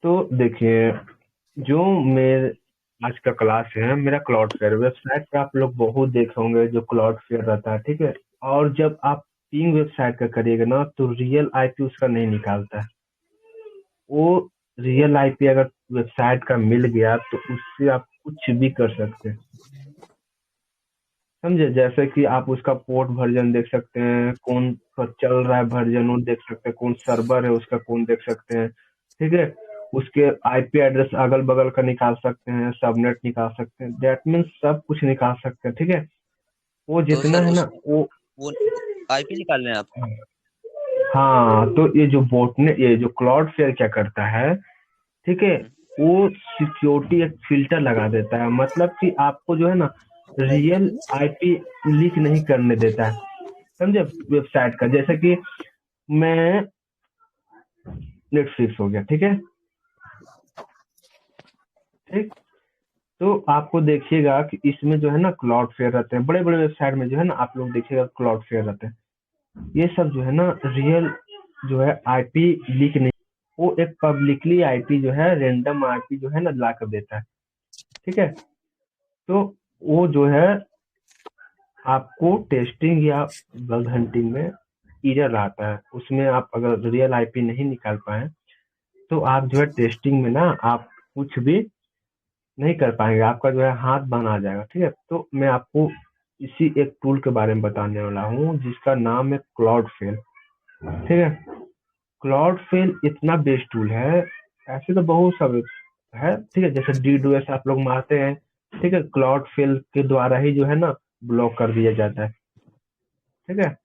तो देखिए, जो मेरे आज का क्लास है मेरा क्लाउडफ्लेयर वेबसाइट पे आप लोग बहुत देखे होंगे जो क्लाउडफ्लेयर रहता है, ठीक है। और जब आप पिंग वेबसाइट का करिएगा ना तो रियल आईपी उसका नहीं निकालता है। वो रियल आईपी अगर वेबसाइट का मिल गया तो उससे आप कुछ भी कर सकते हैं, समझे। जैसे कि आप उसका पोर्ट वर्जन देख सकते हैं, कौन सा चल रहा है वर्जन वो देख सकते हैं, कौन सर्वर है उसका कौन देख सकते हैं, ठीक है। उसके आईपी एड्रेस अगल बगल का निकाल सकते हैं, सबनेट निकाल सकते हैं, दैट मीन्स सब कुछ निकाल सकते हैं, ठीक है। वो तो जितना सर है उस ना वो। वो आईपी निकाल रहे हैं आप? हाँ, तो ये जो बोटनेट, ये जो क्लाउड फेयर क्या करता है, ठीक है, हम्म। वो सिक्योरिटी एक फिल्टर लगा देता है, मतलब कि आपको जो है ना रियल आईपी लीक नहीं करने देता है, समझे। वेबसाइट का जैसे कि मैं नेटफ्लिक्स हो गया, ठीक है, ठीक। तो आपको देखिएगा कि इसमें जो है ना क्लाउड फेयर रहते हैं, बड़े बड़े वेबसाइट में जो है ना आप लोग देखिएगा क्लाउड फेयर रहते हैं। ये सब जो है ना रियल जो है आईपी लीक नहीं, वो एक पब्लिकली आईपी जो है रेंडम आईपी जो है ना ला कर देता है, ठीक है। तो वो जो है आपको टेस्टिंग या बग हंटिंग में एरर आता है, उसमें आप अगर रियल आईपी नहीं निकाल पाए तो आप जो है टेस्टिंग में ना आप कुछ भी नहीं कर पाएंगे, आपका जो है हाथ बना जाएगा, ठीक है। तो मैं आपको इसी एक टूल के बारे में बताने वाला हूँ जिसका नाम है क्लाउड फेल, ठीक है। क्लाउड फेल इतना बेस्ट टूल है, ऐसे तो बहुत सब है, ठीक है। जैसे डी डू एस आप लोग मारते हैं, ठीक है, क्लाउड फेल के द्वारा ही जो है ना ब्लॉक कर दिया जाता है, ठीक है।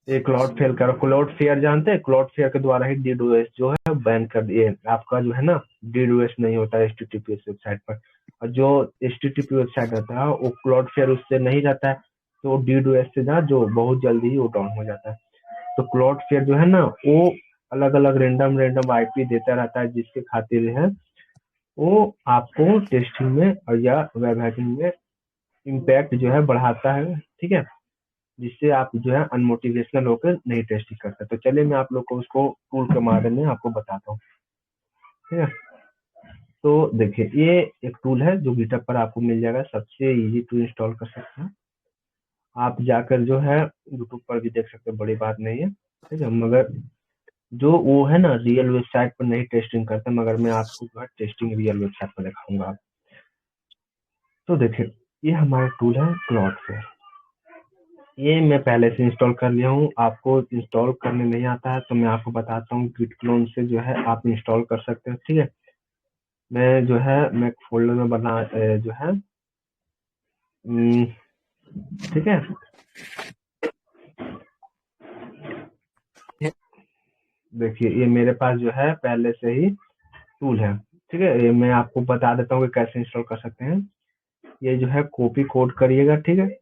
ये क्लाउड फेयर करो, क्लाउड फेयर जानते हैं, क्लाउड फेयर के द्वारा ही डीडोएस जो है बैन कर दिए, आपका जो है ना डीडोएस नहीं होता है एचटीटीपीएस वेबसाइट पर। और जो एचटीटीपी वेबसाइट रहता है वो क्लाउड फेयर उससे नहीं रहता है, तो डीडोएस से ना जो बहुत जल्दी ही वो डाउन हो जाता है। तो क्लाउड फेयर जो है ना वो अलग अलग रेंडम रेंडम आईपी देता रहता है, जिसके खातिर है वो आपको टेस्टिंग में और या वेब हैकिंग में इम्पैक्ट जो है बढ़ाता है, ठीक है। जिससे आप जो है अनमोटिवेशनल होकर नहीं टेस्टिंग करते। तो चलिए मैं आप लोग को उसको टूल के माध्यम में आपको बताता हूँ, ठीक है। तो देखिए ये एक टूल है जो गिटहब पर आपको मिल जाएगा, सबसे इजी टू इंस्टॉल कर सकते हैं। आप जाकर जो है यूट्यूब पर भी देख सकते हैं, बड़ी बात नहीं है, ठीक है। मगर जो वो है ना रियल वेबसाइट पर नहीं टेस्टिंग करते, मगर मैं आपको जो है टेस्टिंग रियल वेबसाइट पर दिखाऊंगा। तो देखिए ये हमारा टूल है क्लॉड फेयर, ये मैं पहले से इंस्टॉल कर लिया हूँ। आपको इंस्टॉल करने नहीं आता है तो मैं आपको बताता हूँ, गिट क्लोन से जो है आप इंस्टॉल कर सकते हैं, ठीक है। मैं जो है मैं फोल्डर में बना जो है हम्म, ठीक है। देखिए ये मेरे पास जो है पहले से ही टूल है, ठीक है। ये मैं आपको बता देता हूँ कि कैसे इंस्टॉल कर सकते हैं। ये जो है कॉपी कोड करिएगा, ठीक है।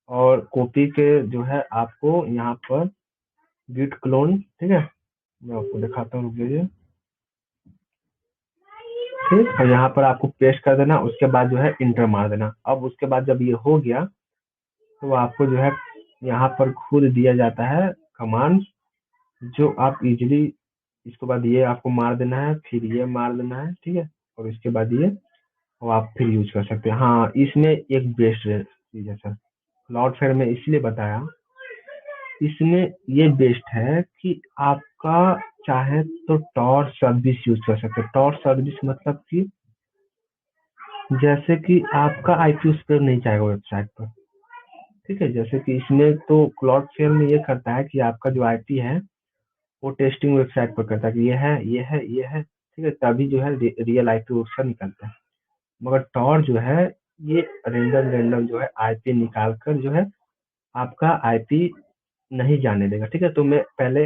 और कॉपी के जो है आपको यहाँ पर गिट क्लोन, ठीक है, मैं आपको दिखाता हूँ, रुक जाइए, ठीक। और यहाँ पर आपको पेस्ट कर देना, उसके बाद जो है इंटर मार देना। अब उसके बाद जब ये हो गया तो आपको जो है यहाँ पर खुद दिया जाता है कमांड, जो आप इजीली इसके बाद ये आपको मार देना है, फिर ये मार देना है, ठीक है। और इसके बाद ये और आप फिर यूज कर सकते हैं। हाँ, इसमें एक बेस्ट चीज है सर, क्लाउडफ्लेयर में इसलिए बताया, इसमें ये बेस्ट है कि आपका चाहे तो टॉर सर्विस यूज कर सकते हैं। टॉर सर्विस मतलब कि जैसे कि आपका आईपी उस पर नहीं जाएगा वेबसाइट पर, ठीक है। जैसे कि इसमें तो क्लाउडफ्लेयर में ये करता है कि आपका जो आईपी है वो टेस्टिंग वेबसाइट पर करता है कि ये है ये है ये है, ठीक है, तभी जो है रियल आईपी उसका निकलता है। मगर टॉर जो है ये रेंडम रेंडम जो है आईपी निकाल कर जो है आपका आईपी नहीं जाने देगा, ठीक है। तो मैं पहले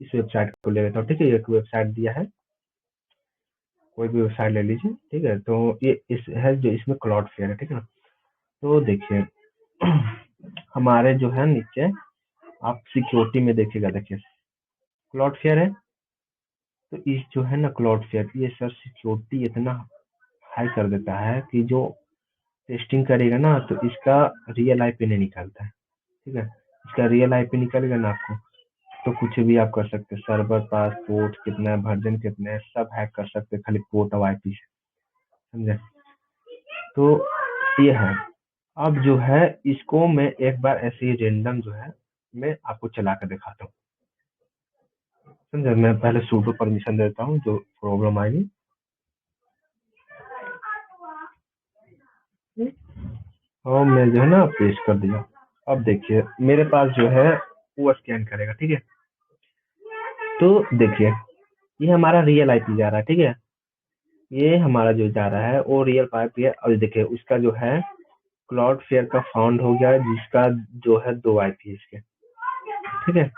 इस वेबसाइट को ले लेता हूँ, ठीक है। एक वेबसाइट दिया है, कोई भी वेबसाइट ले लीजिए, ठीक है। तो ये इस है जो इसमें क्लाउडफ्लेयर है, ठीक है। तो देखिए हमारे जो है नीचे आप सिक्योरिटी में देखिएगा, देखिए क्लाउडफ्लेयर है। तो इस जो है ना क्लाउडफ्लेयर ये सर सिक्योरिटी इतना हाई कर देता है कि जो टेस्टिंग करेगा ना तो इसका रियल आईपी नहीं निकलता है, ठीक है। इसका रियल आईपी निकलेगा ना आपको तो कुछ भी आप कर सकते हैं, सर्वर पास, पोर्ट कितना है, वर्जन कितने हैं, सब हैक कर सकते हैं खाली पोर्ट और आईपी से, समझे। तो ये है। अब जो है इसको मैं एक बार ऐसे ही रेंडम जो है मैं आपको चला कर दिखाता हूँ, समझे। मैं पहले सूडो परमिशन देता हूँ जो प्रॉब्लम आएगी। और मैं जो है ना पेस्ट कर दिया। अब देखिए मेरे पास जो है वो स्कैन करेगा, ठीक है। तो देखिए ये हमारा रियल आईपी जा रहा है, ठीक है। ये हमारा जो जा रहा है वो रियल आईपी है। अब देखिए उसका जो है क्लाउड फेयर का फाउंड हो गया है, जिसका जो है 2 आईपी है इसके, ठीक है।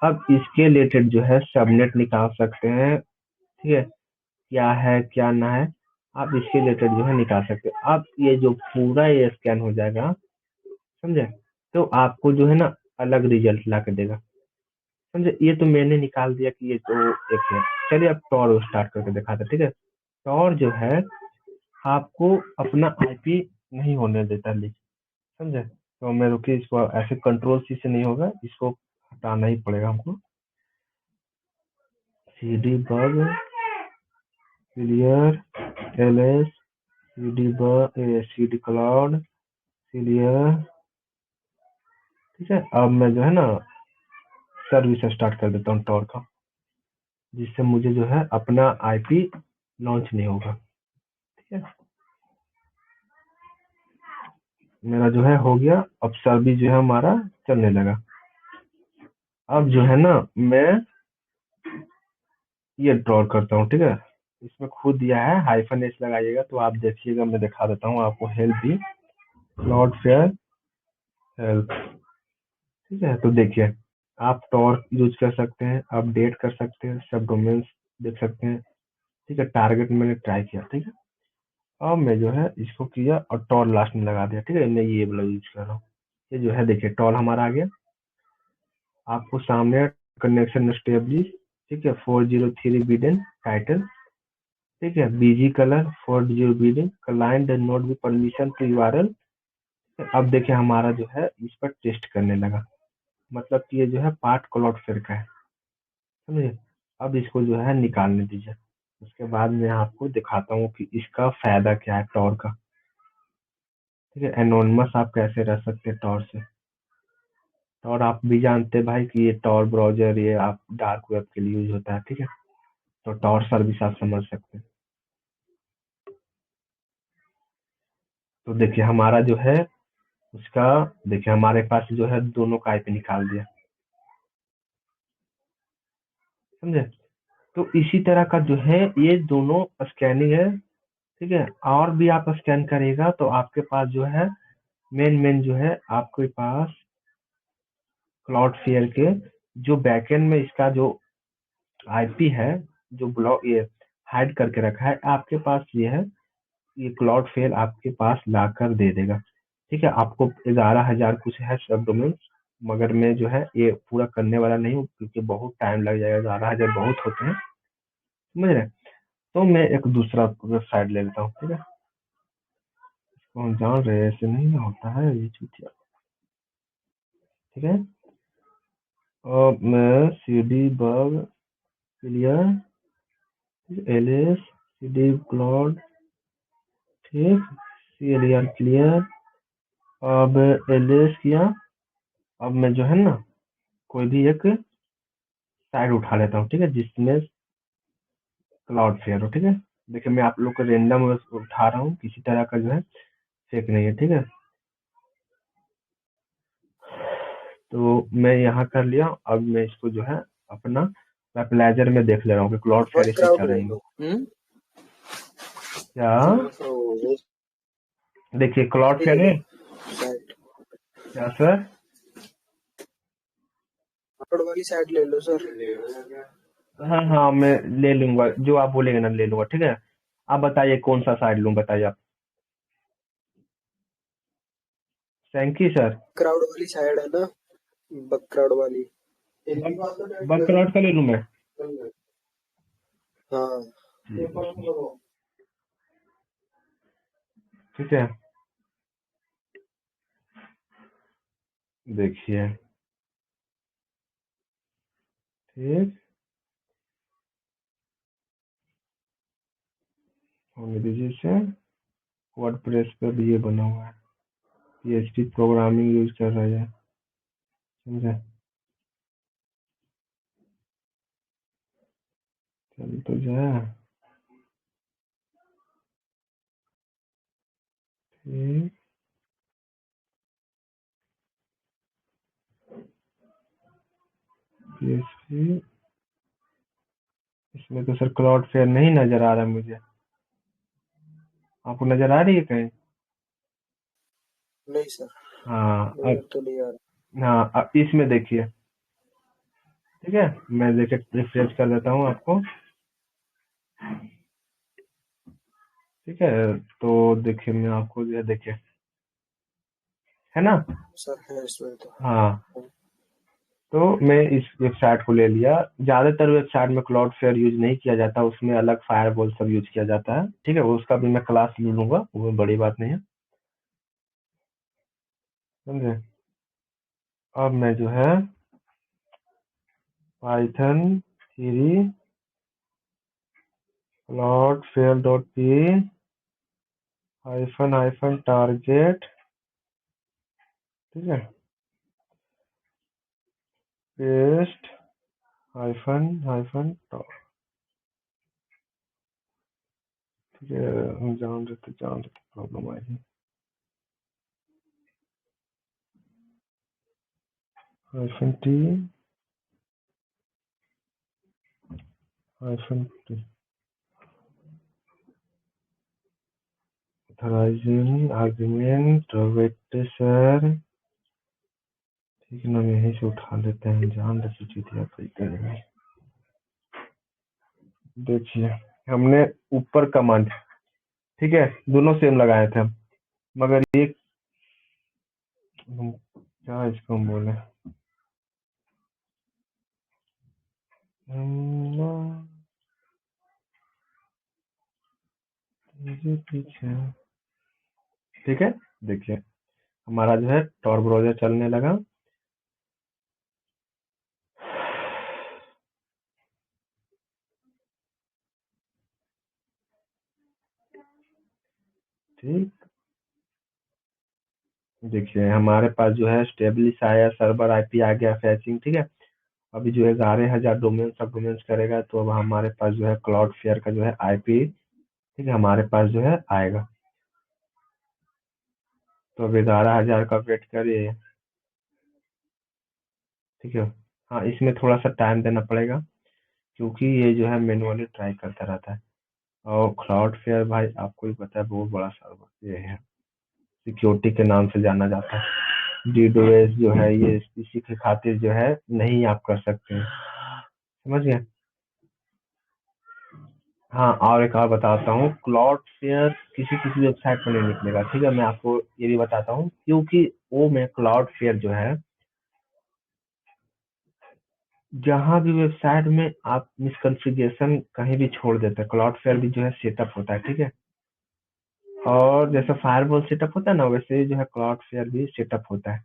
अब इसके रिलेटेड जो है सबनेट निकाल सकते हैं, ठीक है। क्या है क्या ना है आप इसके रिलेटेड जो है निकाल सकते हैं। अब ये जो पूरा ये स्कैन हो जाएगा, समझे। तो आपको जो है ना अलग रिजल्ट ला के देगा, समझे। ये तो मैंने निकाल दिया कि ये तो एक है। चलिए अब टॉर स्टार्ट करके दिखाते हैं, ठीक है। टॉर जो है आपको अपना आईपी नहीं होने देता लीक, समझे। तो मैं रुकिए, इसको ऐसे कंट्रोल सी से नहीं होगा, इसको हटाना ही पड़ेगा हमको। cd bug clear ls cd bug cd cloud clear, ठीक है। अब मैं जो है ना सर्विस स्टार्ट कर देता हूँ टॉर का, जिससे मुझे जो है अपना आईपी लॉन्च नहीं होगा, ठीक है। मेरा जो है हो गया। अब सर्विस जो है हमारा चलने लगा। अब जो है ना मैं ये ड्रॉ करता हूँ, ठीक है। इसमें खुद दिया है हाइफन एस लगाइएगा, तो आप देखिएगा, मैं दिखा देता हूँ आपको। हेल्प भी नॉट फेयर हेल्प, ठीक है। तो देखिए आप टॉर यूज कर सकते हैं, अपडेट कर सकते हैं, सब डोमेन्स देख सकते हैं, ठीक है। टारगेट मैंने ट्राई किया, ठीक है। अब मैं जो है इसको किया और टॉर लास्ट में लगा दिया, ठीक है। मैं ये वाला यूज कर रहा हूँ। ये जो है देखिए टॉर हमारा आ गया आपको सामने। कनेक्शन स्टेब्लिश, ठीक है। 403 बिडन टाइटल, ठीक है। BG colour 40 bidding client note भी परमिशन टू यूआरएल। अब देखिए हमारा जो है इस पर टेस्ट करने लगा, मतलब कि ये जो है पार्ट क्लाउडफ्लेयर का है, समझे। अब इसको जो है निकालने दीजिए, उसके बाद मैं आपको दिखाता हूँ कि इसका फायदा क्या है टॉर का, ठीक है। एनोनिमस आप कैसे रह सकते हैं टॉर से। टॉर आप भी जानते हैं भाई कि ये टॉर ब्राउजर ये आप डार्क वेब के लिए यूज होता है, ठीक है। तो टॉर सर्विस आप समझ सकते हैं। तो देखिए हमारा जो है उसका, देखिए हमारे पास जो है दोनों का आईपी निकाल दिया, समझे। तो इसी तरह का जो है ये दोनों स्कैनिंग है, ठीक है। और भी आप स्कैन करेगा तो आपके पास जो है मेन मेन जो है आपके पास क्लाउड फेयर के जो बैकएंड में इसका जो आईपी है, जो ब्लॉक ये हाइड करके रखा है आपके पास, ये है ये क्लाउड फेयर आपके पास लाकर दे देगा, ठीक है। आपको 11,000 कुछ है सब डोमेन, मगर मैं जो है ये पूरा करने वाला नहीं हूँ क्योंकि बहुत टाइम लग जाएगा, 11,000 बहुत होते हैं, समझ रहे हैं। तो मैं एक दूसरा वेबसाइट ले लेता हूँ, ठीक है। कौन जान रहे हैं, ऐसे नहीं होता है ये चीज, ठीक है। अब मैं C D bug clear LS C D cloud, ठीक, सी एल आर क्लियर। अब एलएस किया। अब मैं जो है ना कोई भी एक साइड उठा लेता हूँ, ठीक है, जिसमें क्लाउड फेयर हो, ठीक है। देखिए मैं आप लोग को रेंडम उठा रहा हूँ, किसी तरह का जो है फेक नहीं है, ठीक है। तो मैं यहाँ कर लिया। अब मैं इसको जो है अपना वेबलाइजर में देख ले रहा हूँ कि क्लाउड फेयर बस इस पे क्राउड चल ले रही है लो। क्या। तो देखिए क्लाउड ये ले फेयर लो है साइड, क्या सर। अपलोड वाली साइड ले लो सर। हाँ हाँ मैं ले लूंगा, जो आप बोलेंगे ना ले लूंगा, ठीक है। आप बताइए कौन सा साइड लूँ, बताइए आप। Thank you sir. क्राउड वाली साइड है ना, बग क्राउड वाली। बग क्लाउड का ले लूँ मैं। हाँ ठीक है देखिए ठीक, होने दीजिए इसे। वर्डप्रेस पे भी ये बना हुआ है, PHP प्रोग्रामिंग यूज कर रहा है, समझे? चल तो जाए। ठीक, PHP इसमें तो सर क्लाउड फेयर नहीं नजर आ रहा मुझे, आपको नजर आ रही है कहीं? नहीं सर, हाँ नजर तो नहीं आ रहा। हाँ, अब इसमें देखिए, ठीक है, मैं देखिए रिफ्रेश कर देता हूँ आपको। ठीक है, तो देखिए मैं आपको ये देखिए, है ना? सर है इसमें तो। हाँ, तो मैं इस वेबसाइट को ले लिया। ज्यादातर वेबसाइट में क्लाउड फेयर यूज नहीं किया जाता, उसमें अलग फायरवॉल सब यूज किया जाता है। ठीक है, उसका भी मैं क्लास ले लूंगा, वो बड़ी बात नहीं है, समझे? अब मैं जो है Python 3 cloud fair dot P hyphen hyphen target, ठीक है, पेस्ट हाइफन हाइफन, ठीक है, जान देते प्रॉब्लम आएगी। Hyphen T hyphen T authorising argument vector sir, ठीक है ना, यहीं से उठा लेते हैं, जान रखी चीज आप करेंगे। देखिए, हमने ऊपर कमांड, ठीक है, दोनों सेम लगाए थे, मगर ये क्या इसको हम बोले, ये पीछे, ठीक है, देखिए हमारा जो है टॉर ब्राउजर चलने लगा। ठीक, देखिए हमारे पास जो है स्टेब्लिश आया, सर्वर आईपी आ गया, फैचिंग, ठीक है। अभी जो है 11,000 डोमेन सब डोमेन्स करेगा, तो अब हमारे पास जो है क्लाउड फेयर का जो है आईपी, ठीक है, हमारे पास जो है आएगा। तो अब 11,000 का वेट करिए, ठीक है। हाँ, इसमें थोड़ा सा टाइम देना पड़ेगा, क्योंकि ये जो है मैनुअली ट्राई करता रहता है। और क्लाउड फेयर भाई आपको भी पता है बहुत बड़ा सर्वर ये है, सिक्योरिटी के नाम से जाना जाता है। डीडोएस जो है ये इसी के खातिर जो है नहीं आप कर सकते हैं, समझ गए? हाँ, और एक और बताता हूँ, क्लाउड फेयर किसी किसी वेबसाइट पर नहीं निकलेगा, ठीक है, मैं आपको ये भी बताता हूँ, क्योंकि वो में क्लाउड फेयर जो है जहाँ भी वेबसाइट में आप मिसकॉन्फ़िगरेशन कहीं भी छोड़ देते हैं, क्लाउड फेयर भी जो है सेटअप होता है, ठीक है। और जैसे फायरवॉल सेटअप होता है ना, वैसे ही जो है क्लाउड फेयर भी सेटअप होता है।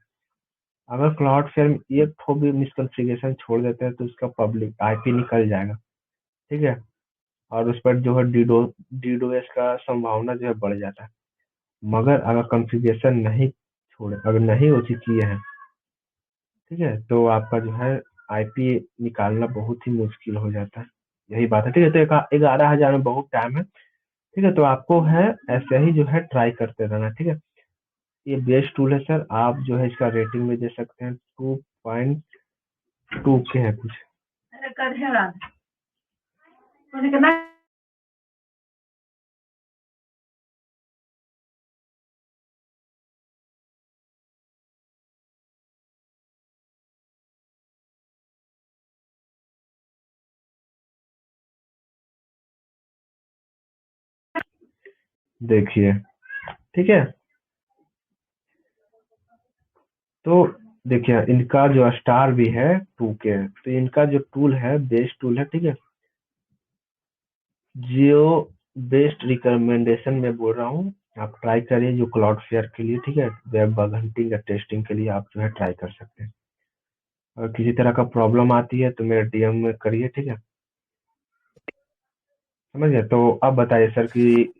अगर क्लाउड फेयर में एक ठो भी मिसकॉन्फ़िगरेशन छोड़ देते हैं तो उसका पब्लिक आईपी निकल जाएगा, ठीक है। और उस पर जो है डीडोएस का संभावना जो है बढ़ जाता है। मगर अगर कॉन्फ़िगरेशन नहीं छोड़े, अगर नहीं वो चीज़ किए हैं, ठीक है, तो आपका जो है आईपी निकालना बहुत ही मुश्किल हो जाता है। यही बात है, ठीक है। तो 11,000 में बहुत टाइम है, ठीक है, तो आपको है ऐसे ही जो है ट्राई करते रहना, ठीक है। ये बेस्ट टूल है सर, आप जो है इसका रेटिंग भी दे सकते हैं, 2.2 के है कुछ। देखिए, ठीक है, तो देखिए इनका जो स्टार भी है 2 के, तो इनका जो टूल है बेस्ट टूल है, ठीक है। जियो बेस्ट रिकमेंडेशन में बोल रहा हूँ, आप ट्राई करिए जो क्लाउड फेयर के लिए, ठीक है, वेब बग हंटिंग या टेस्टिंग के लिए आप जो है ट्राई कर सकते हैं। किसी तरह का प्रॉब्लम आती है तो मेरे डीएम में करिए, ठीक है? समझ गए? तो अब बताइए सर कि